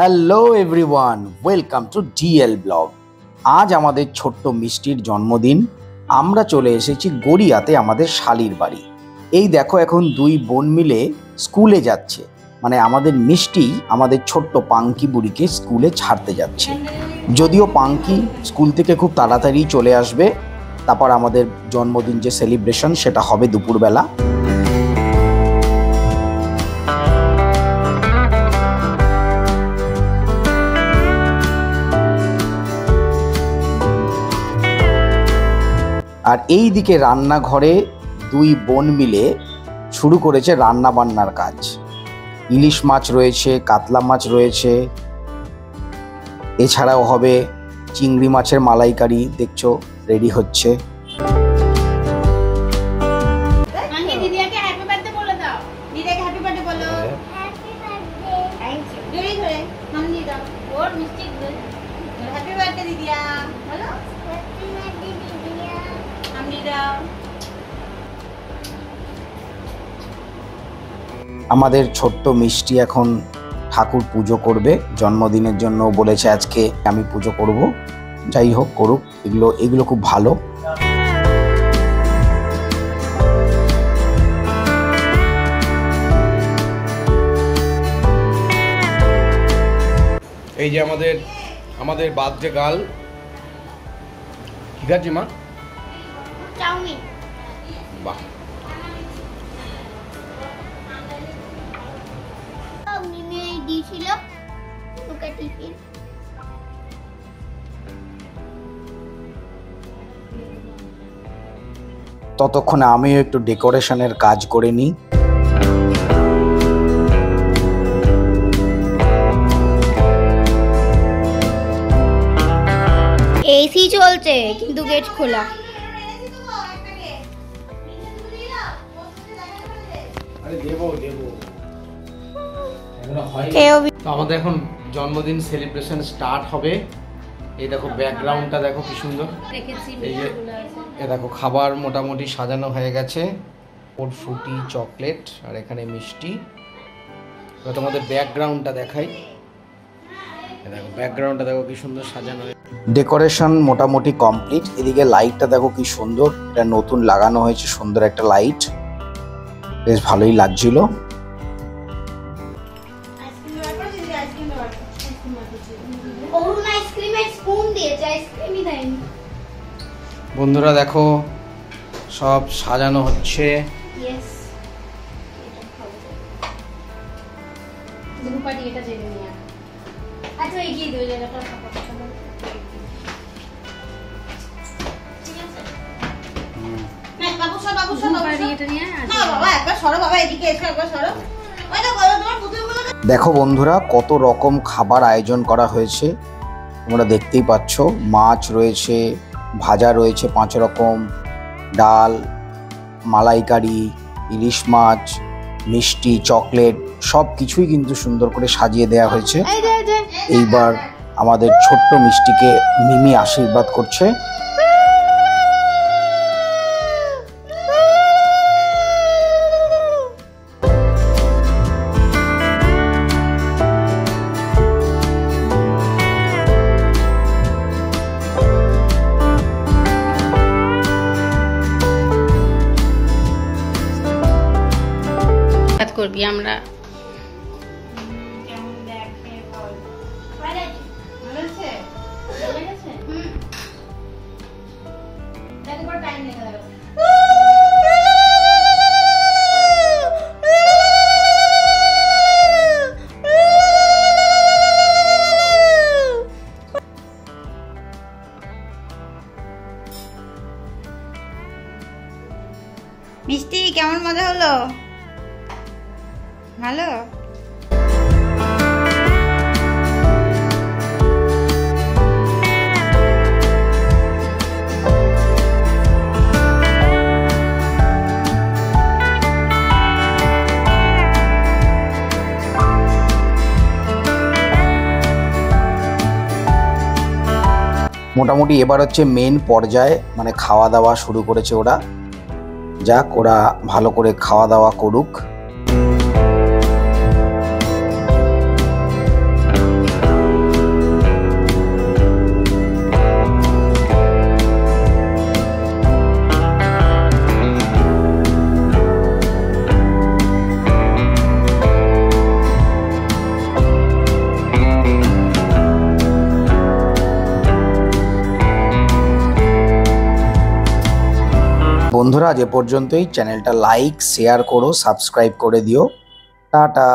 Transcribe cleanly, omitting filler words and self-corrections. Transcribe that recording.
Hello everyone, welcome to DL blog. আজ আমাদের ছোট্ট মিষ্টির জন্মদিন। আমরা চলে এসেছি গড়িয়াতে আমাদের শালির বাড়ি। এই দেখো, এখন দুই বোন মিলে স্কুলে যাচ্ছে, মানে আমাদের মিষ্টি আমাদের ছোট্ট পাঙ্কি বুড়িকে স্কুলে ছাড়তে যাচ্ছে। যদিও পাঙ্কি স্কুল থেকে খুব তাড়াতাড়ি চলে আসবে, তারপর আমাদের জন্মদিন যে সেলিব্রেশন সেটা হবে দুপুরবেলা। আর এই দিকে রান্নাঘরে দুই বোন মিলে শুরু করেছে রান্না বান্নার কাজ। ইলিশ মাছ রয়েছে, কাতলা মাছ রয়েছে, এছাড়াও হবে চিংড়ি মাছের মালাইকারি। দেখছো রেডি হচ্ছে। আমাদের ছোট্ট মিষ্টি এখন ঠাকুর পুজো করবে জন্মদিনের জন্য। বলেছে আজকে আমি পুজো করব। যাই হোক, করুক, এগুলো খুব ভালো। এই যে আমাদের বার্থডে গার্ল। ঠিক আছে মা? চাউমিন। বাহ, ততক্ষণে আমিও একটু ডেকোরেশনের কাজ করে নিই। এসি চলছে কিন্তু গেট খোলা। তো আমাদের এখন জন্মদিন সেলিব্রেশন স্টার্ট হবে। এই দেখো ব্যাকগ্রাউন্ডটা দেখো কি সুন্দর। এই যে দেখো খাবার মোটামুটি সাজানো হয়ে গেছে। ওর ফ্রুটি, চকলেট, আর এখানে মিষ্টি। তো তোমাদের ব্যাকগ্রাউন্ডটা দেখাই। দেখো ব্যাকগ্রাউন্ডটা দেখো কি সুন্দর সাজানো। ডেকোরেশন মোটামুটি কমপ্লিট। এদিকে লাইটটা দেখো কি সুন্দর, এটা নতুন লাগানো হয়েছে, সুন্দর একটা লাইট, বেশ ভালোই লাগছিল। বন্ধুরা দেখো সব সাজানো হচ্ছে। দেখো বন্ধুরা কত রকম খাবার আয়োজন করা হয়েছে, তোমরা দেখতেই পাচ্ছ। মাছ রয়েছে, ভাজা রয়েছে 5 রকম, ডাল, মালাইকারি, ইলিশ মাছ, মিষ্টি, চকলেট, সব কিছুই কিন্তু সুন্দর করে সাজিয়ে দেওয়া হয়েছে। এইবার আমাদের ছোট্ট মিষ্টিকে মিমি আশীর্বাদ করছে। করবি আমরা মিষ্টি কেমন মজা হলো? ভালো। মোটামুটি এবার হচ্ছে মেন পর্যায়ে, মানে খাওয়া দাওয়া শুরু করেছে ওরা। যাক, ওরা ভালো করে খাওয়া দাওয়া করুক। বন্ধুরা আজ এ পর্যন্তই। চ্যানেলটা লাইক শেয়ার করো, সাবস্ক্রাইব করে দিও। টাটা।